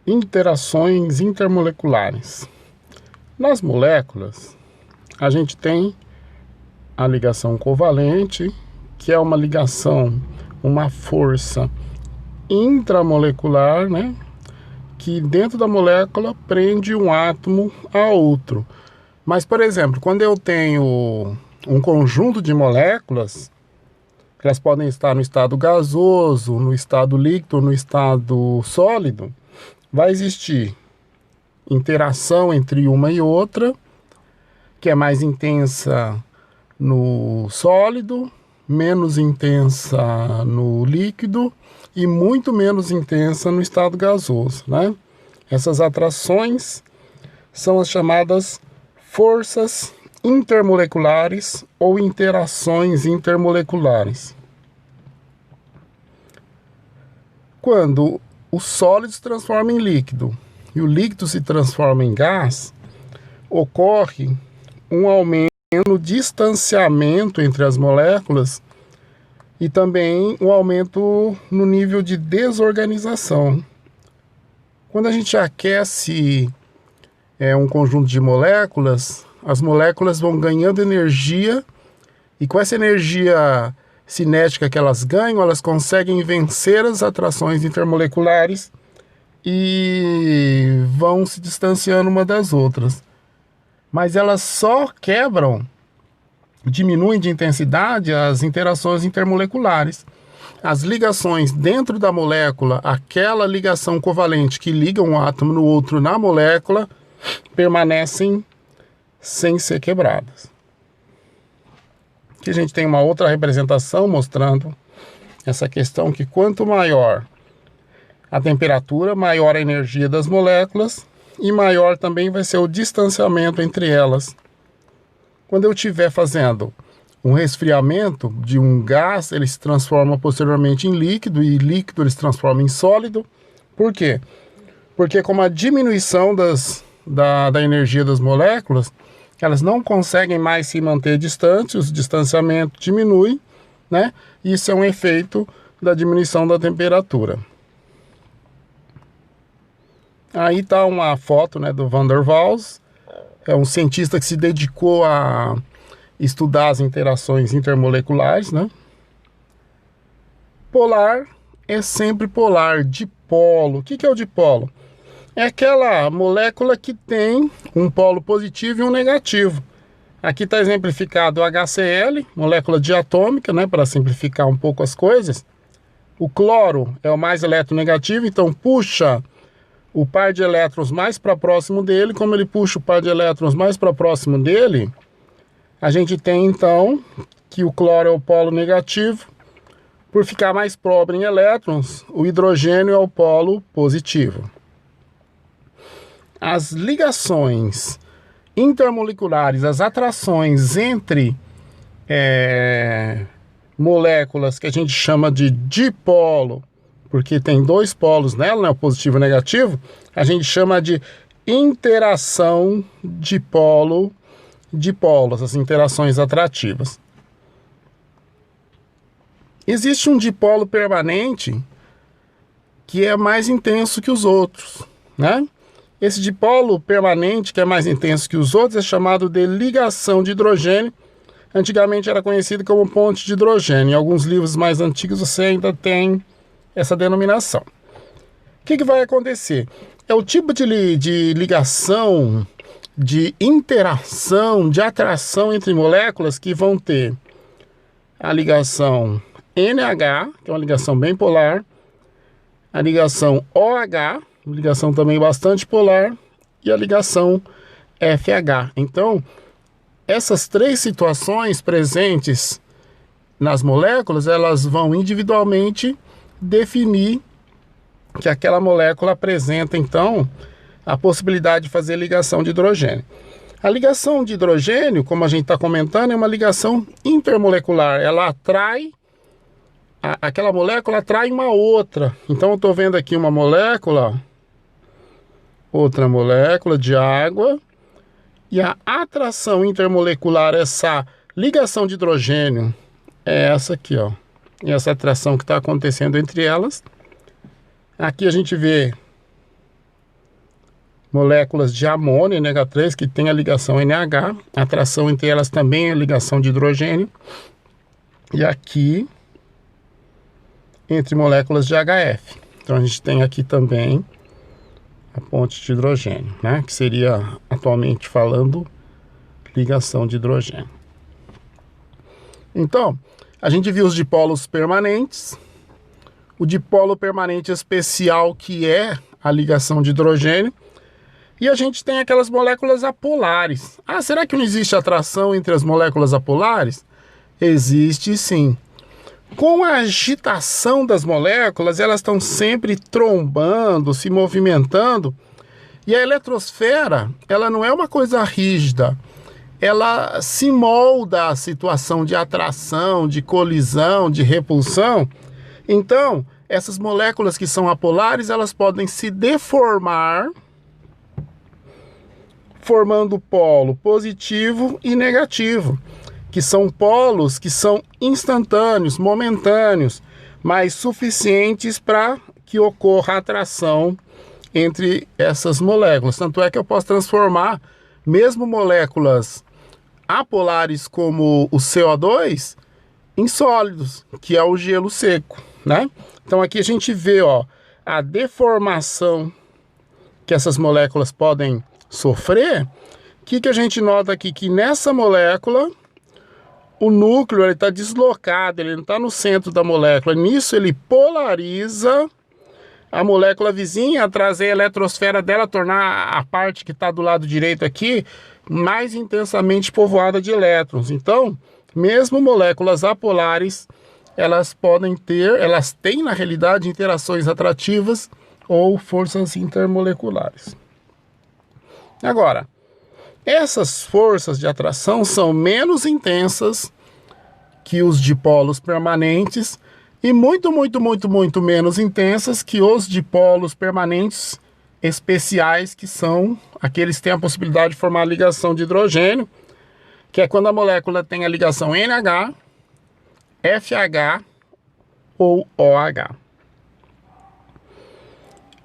Interações intermoleculares. Nas moléculas, a gente tem a ligação covalente, que é uma ligação, uma força intramolecular, né? Que dentro da molécula prende um átomo a outro. Mas, por exemplo, quando eu tenho um conjunto de moléculas, elas podem estar no estado gasoso, no estado líquido, no estado sólido, vai existir interação entre uma e outra, que é mais intensa no sólido, menos intensa no líquido e muito menos intensa no estado gasoso, né? Essas atrações são as chamadas forças intermoleculares ou interações intermoleculares. Quando o sólido se transforma em líquido e o líquido se transforma em gás, ocorre um aumento no distanciamento entre as moléculas e também um aumento no nível de desorganização. Quando a gente aquece um conjunto de moléculas, as moléculas vão ganhando energia e com essa energia cinética que elas ganham, elas conseguem vencer as atrações intermoleculares e vão se distanciando uma das outras. Mas elas só quebram, diminuem de intensidade as interações intermoleculares. As ligações dentro da molécula, aquela ligação covalente que liga um átomo no outro na molécula, permanecem sem ser quebradas. Aqui a gente tem uma outra representação mostrando essa questão que quanto maior a temperatura, maior a energia das moléculas e maior também vai ser o distanciamento entre elas. Quando eu estiver fazendo um resfriamento de um gás, ele se transforma posteriormente em líquido e líquido ele se transforma em sólido. Por quê? Porque com a diminuição da energia das moléculas, elas não conseguem mais se manter distantes, o distanciamento diminui, né? Isso é um efeito da diminuição da temperatura. Aí está uma foto, né, do Van der Waals, é um cientista que se dedicou a estudar as interações intermoleculares, né? Polar é sempre polar, dipolo. O que é o dipolo? É aquela molécula que tem um polo positivo e um negativo. Aqui está exemplificado o HCl, molécula diatômica, né, para simplificar um pouco as coisas. O cloro é o mais eletronegativo, então puxa o par de elétrons mais para próximo dele. Como ele puxa o par de elétrons mais para próximo dele, a gente tem então que o cloro é o polo negativo. Por ficar mais pobre em elétrons, o hidrogênio é o polo positivo. As ligações intermoleculares, as atrações entre moléculas que a gente chama de dipolo, porque tem dois polos nela, né, o positivo e o negativo, a gente chama de interação dipolo-dipolo, essas interações atrativas. Existe um dipolo permanente que é mais intenso que os outros, né? Esse dipolo permanente, que é mais intenso que os outros, é chamado de ligação de hidrogênio. Antigamente era conhecido como ponte de hidrogênio. Em alguns livros mais antigos você ainda tem essa denominação. O que vai acontecer? É o tipo de ligação, de interação, de atração entre moléculas que vão ter a ligação NH, que é uma ligação bem polar, a ligação OH, ligação também bastante polar, e a ligação FH. Então, essas três situações presentes nas moléculas, elas vão individualmente definir que aquela molécula apresenta, então, a possibilidade de fazer ligação de hidrogênio. A ligação de hidrogênio, como a gente está comentando, é uma ligação intermolecular. Ela atrai, aquela molécula atrai uma outra. Então, eu estou vendo aqui uma molécula, outra molécula de água, e a atração intermolecular, essa ligação de hidrogênio, é essa aqui, ó. E essa atração que está acontecendo entre elas. Aqui a gente vê moléculas de amônio, NH3, que tem a ligação NH, a atração entre elas também é a ligação de hidrogênio, e aqui entre moléculas de HF. Então a gente tem aqui também a ponte de hidrogênio, né? Que seria, atualmente falando, ligação de hidrogênio. Então, a gente viu os dipolos permanentes, o dipolo permanente especial, que é a ligação de hidrogênio, e a gente tem aquelas moléculas apolares. Ah, será que não existe atração entre as moléculas apolares? Existe sim. Com a agitação das moléculas, elas estão sempre trombando, se movimentando, e a eletrosfera, ela não é uma coisa rígida, ela se molda à situação de atração, de colisão, de repulsão. Então, essas moléculas que são apolares, elas podem se deformar, formando polo positivo e negativo, que são polos que são instantâneos, momentâneos, mas suficientes para que ocorra atração entre essas moléculas. Tanto é que eu posso transformar mesmo moléculas apolares como o CO2 em sólidos, que é o gelo seco, né? Então aqui a gente vê, ó, a deformação que essas moléculas podem sofrer. O que a gente nota aqui? Que nessa molécula o núcleo está deslocado, ele não está no centro da molécula. Nisso ele polariza a molécula vizinha, trazer a eletrosfera dela, tornar a parte que está do lado direito aqui mais intensamente povoada de elétrons. Então, mesmo moléculas apolares, elas têm na realidade interações atrativas ou forças intermoleculares. Agora, essas forças de atração são menos intensas que os dipolos permanentes e muito menos intensas que os dipolos permanentes especiais, que são aqueles que têm a possibilidade de formar a ligação de hidrogênio, que é quando a molécula tem a ligação NH, FH ou OH.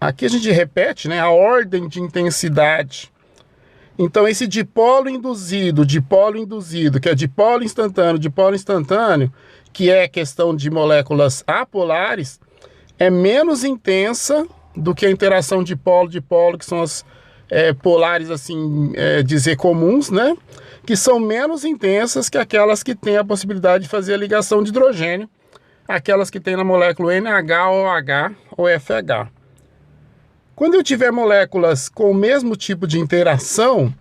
Aqui a gente repete, né, a ordem de intensidade. Então esse dipolo induzido, que é dipolo instantâneo, que é questão de moléculas apolares, é menos intensa do que a interação dipolo-dipolo, que são as polares, assim, dizer comuns, né? Que são menos intensas que aquelas que têm a possibilidade de fazer a ligação de hidrogênio, aquelas que têm na molécula NH, OH ou FH. Quando eu tiver moléculas com o mesmo tipo de interação,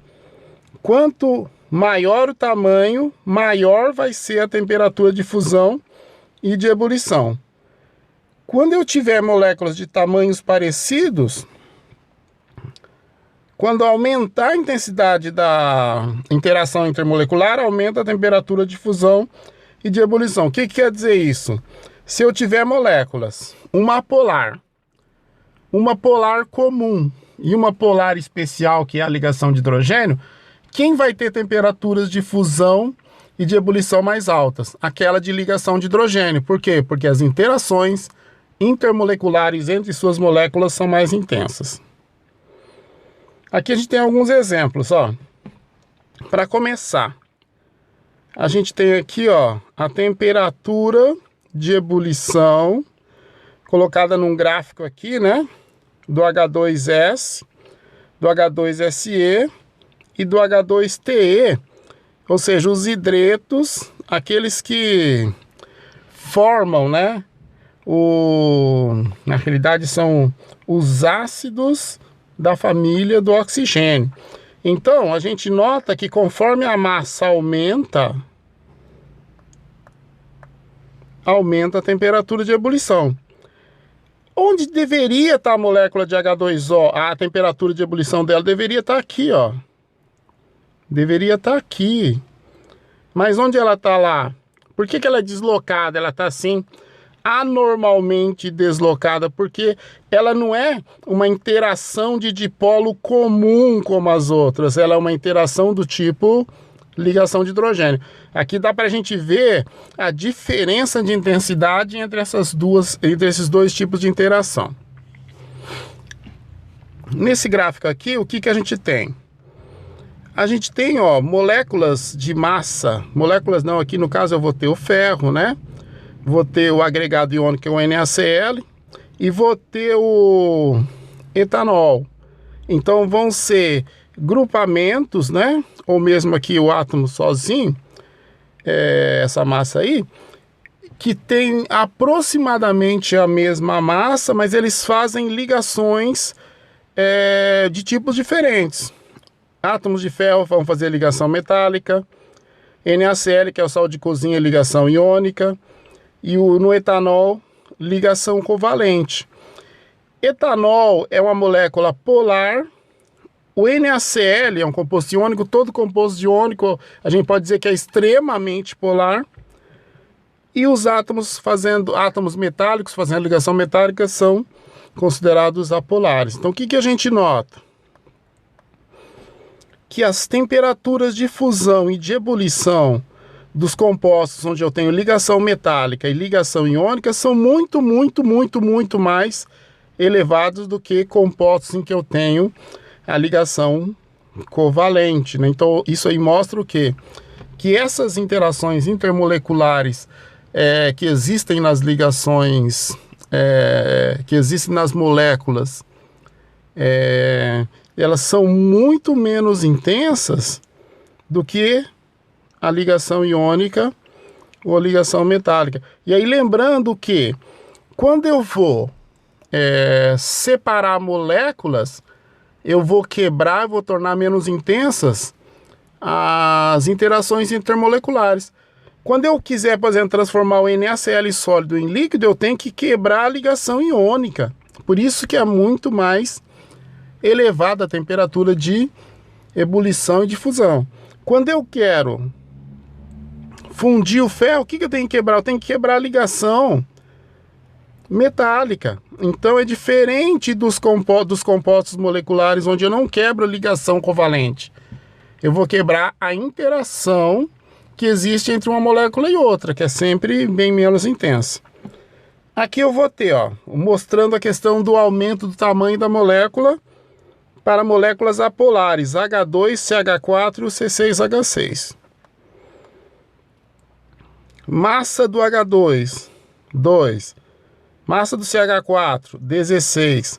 quanto maior o tamanho, maior vai ser a temperatura de fusão e de ebulição. Quando eu tiver moléculas de tamanhos parecidos, quando aumentar a intensidade da interação intermolecular, aumenta a temperatura de fusão e de ebulição. O que quer dizer isso? Se eu tiver moléculas, uma polar comum e uma polar especial, que é a ligação de hidrogênio, quem vai ter temperaturas de fusão e de ebulição mais altas? Aquela de ligação de hidrogênio. Por quê? Porque as interações intermoleculares entre suas moléculas são mais intensas. Aqui a gente tem alguns exemplos, ó. Para começar, a gente tem aqui, ó, a temperatura de ebulição colocada num gráfico aqui, né? Do H2S, do H2SE e do H2TE, ou seja, os hidretos, aqueles que formam, né? Na realidade são os ácidos da família do oxigênio. Então, a gente nota que conforme a massa aumenta a temperatura de ebulição. Onde deveria estar a molécula de H2O? A temperatura de ebulição dela deveria estar aqui, ó. Deveria estar aqui. Mas onde ela está lá? Por que ela é deslocada? Ela está assim, anormalmente deslocada, porque ela não é uma interação de dipolo comum como as outras. Ela é uma interação do tipo ligação de hidrogênio. Aqui dá para a gente ver a diferença de intensidade entre esses dois tipos de interação. Nesse gráfico aqui, o que a gente tem? A gente tem, ó, moléculas de massa. Moléculas não, aqui no caso eu vou ter o ferro, né? Vou ter o agregado iônico, que é o NaCl. E vou ter o etanol. Então vão ser grupamentos, né? Ou mesmo aqui o átomo sozinho, essa massa aí, que tem aproximadamente a mesma massa, mas eles fazem ligações de tipos diferentes. Átomos de ferro vão fazer ligação metálica, NaCl, que é o sal de cozinha, ligação iônica, e no etanol, ligação covalente. Etanol é uma molécula polar. O NaCl é um composto iônico. Todo composto iônico a gente pode dizer que é extremamente polar. E os átomos metálicos fazendo ligação metálica são considerados apolares. Então o que a gente nota? Que as temperaturas de fusão e de ebulição dos compostos onde eu tenho ligação metálica e ligação iônica são muito mais elevados do que compostos em que eu tenho a ligação covalente, né? Então isso aí mostra o quê? Que essas interações intermoleculares que existem nas ligações, que existem nas moléculas, elas são muito menos intensas do que a ligação iônica ou a ligação metálica. E aí lembrando que quando eu vou separar moléculas, eu vou quebrar, vou tornar menos intensas as interações intermoleculares. Quando eu quiser, por exemplo, transformar o NaCl sólido em líquido, eu tenho que quebrar a ligação iônica. Por isso que é muito mais elevada a temperatura de ebulição e de fusão. Quando eu quero fundir o ferro, o que eu tenho que quebrar? Eu tenho que quebrar a ligação metálica. Então é diferente dos compostos moleculares, onde eu não quebro a ligação covalente. Eu vou quebrar a interação que existe entre uma molécula e outra, que é sempre bem menos intensa. Aqui eu vou ter, ó, mostrando a questão do aumento do tamanho da molécula para moléculas apolares, H2, CH4 e o C6H6. Massa do H2, 2. Massa do CH4, 16.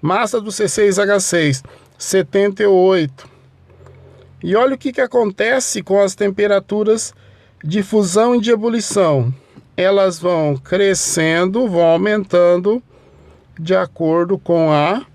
Massa do C6H6, 78. E olha o que acontece com as temperaturas de fusão e de ebulição. Elas vão crescendo, vão aumentando de acordo com a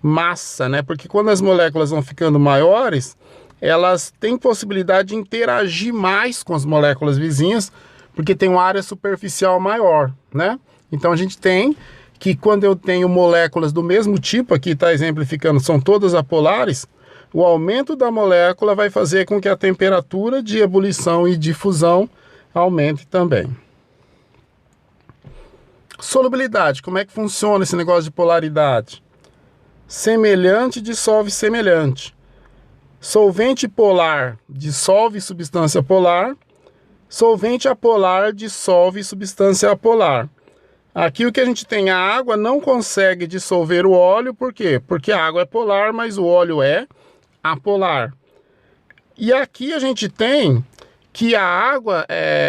massa, né? Porque quando as moléculas vão ficando maiores, elas têm possibilidade de interagir mais com as moléculas vizinhas, porque tem uma área superficial maior, né? Então a gente tem que quando eu tenho moléculas do mesmo tipo, aqui está exemplificando, são todas apolares, o aumento da molécula vai fazer com que a temperatura de ebulição e de fusão aumente também. Solubilidade, como é que funciona esse negócio de polaridade? Semelhante dissolve semelhante. Solvente polar dissolve substância polar. Solvente apolar dissolve substância apolar. Aqui o que a gente tem, a água não consegue dissolver o óleo, por quê? Porque a água é polar, mas o óleo é apolar. E aqui a gente tem que a água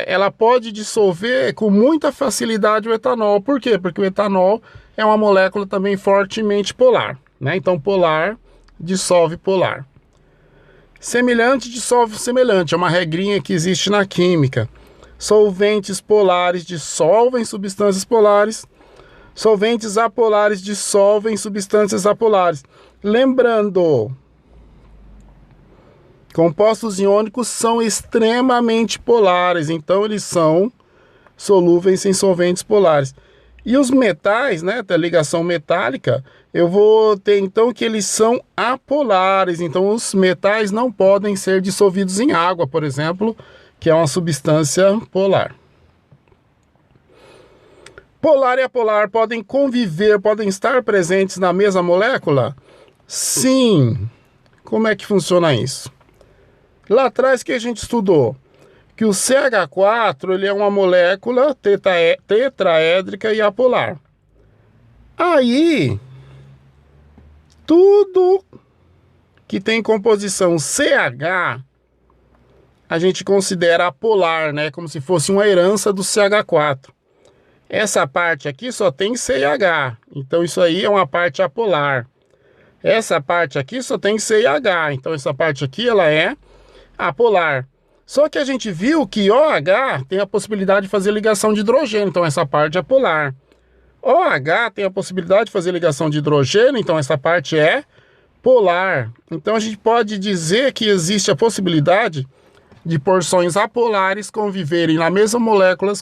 ela pode dissolver com muita facilidade o etanol. Por quê? Porque o etanol é uma molécula também fortemente polar, né? Então polar dissolve polar. Semelhante dissolve semelhante, é uma regrinha que existe na química. Solventes polares dissolvem substâncias polares. Solventes apolares dissolvem substâncias apolares. Lembrando, compostos iônicos são extremamente polares, então eles são solúveis em solventes polares. E os metais, né, da ligação metálica, eu vou ter então que eles são apolares, então os metais não podem ser dissolvidos em água, por exemplo, que é uma substância polar. Polar e apolar podem conviver, podem estar presentes na mesma molécula? Sim. Como é que funciona isso? Lá atrás que a gente estudou que o CH4 ele é uma molécula tetraédrica e apolar. Aí tudo que tem composição CH, a gente considera apolar, né? Como se fosse uma herança do CH4. Essa parte aqui só tem CH, então isso aí é uma parte apolar. Essa parte aqui só tem CH, então essa parte aqui ela é apolar. Só que a gente viu que OH tem a possibilidade de fazer ligação de hidrogênio, então essa parte é polar. OH tem a possibilidade de fazer ligação de hidrogênio, então essa parte é polar. Então a gente pode dizer que existe a possibilidade de porções apolares conviverem na mesma molécula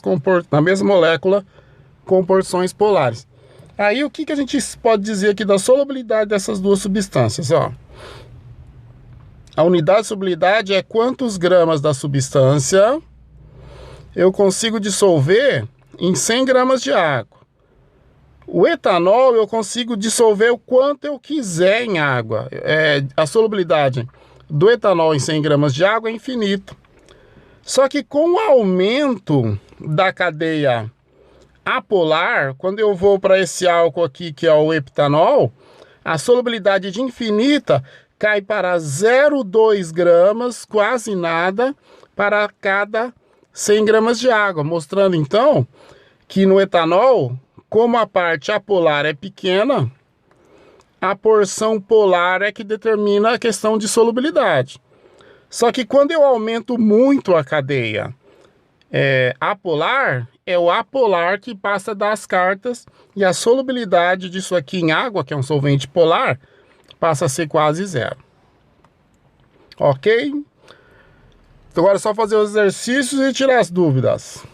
com porções polares. Aí o que a gente pode dizer aqui da solubilidade dessas duas substâncias? Ó, a unidade de solubilidade é quantos gramas da substância eu consigo dissolver em 100 gramas de água. O etanol eu consigo dissolver o quanto eu quiser em água. A solubilidade do etanol em 100 gramas de água é infinita. Só que com o aumento da cadeia apolar, quando eu vou para esse álcool aqui, que é o heptanol, a solubilidade de infinita cai para 0,2 gramas, quase nada, para cada 100 gramas de água, mostrando então que no etanol, como a parte apolar é pequena, a porção polar é que determina a questão de solubilidade. Só que quando eu aumento muito a cadeia apolar, é o apolar que passa das cartas e a solubilidade disso aqui em água, que é um solvente polar, passa a ser quase zero. Ok? Então agora é só fazer os exercícios e tirar as dúvidas.